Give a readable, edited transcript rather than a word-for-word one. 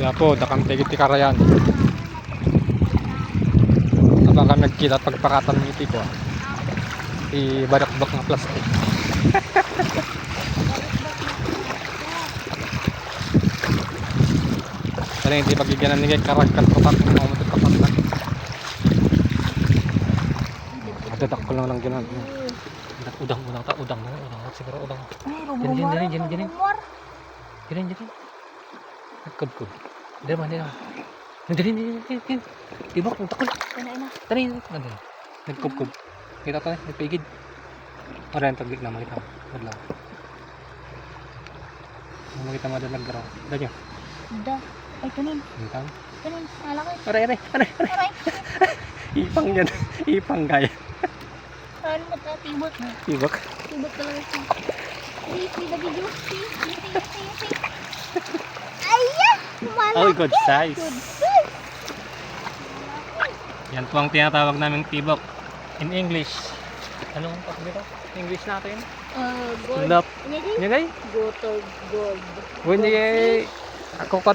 Kaya po, dakang tigiti karayan. Abang ka nagkita at pagpakatan ng iti ko. Ibarak-bak ng plastic. Kaya hindi pagigyan ng nigay karagkat kapat ng mga matatapat na. Madadak ko lang gano'n. Udang siguro udang. Diyan. Nagkudkod. Diyan. Tibok, takol. Tanay. Nagkudkod. Kita to, nagpigid. Maraming taglik na makita. Madlaw. Makita mo doon naggaraw. Danya. Da. Ay, kanin. Hintang. Kanin. Malaki. Aray. Ipang yan. Ipang gaya. Ano mo ta? Tibot. Tibok. Tibot talaga siya. See the video. See. Aya! Malaki. Oh, good size. Good size. Yan po ang tinatawag naming tibok. In English. Anong tawag dito? English natin? Gold. Lap. Ini Nyagay? gold. When ako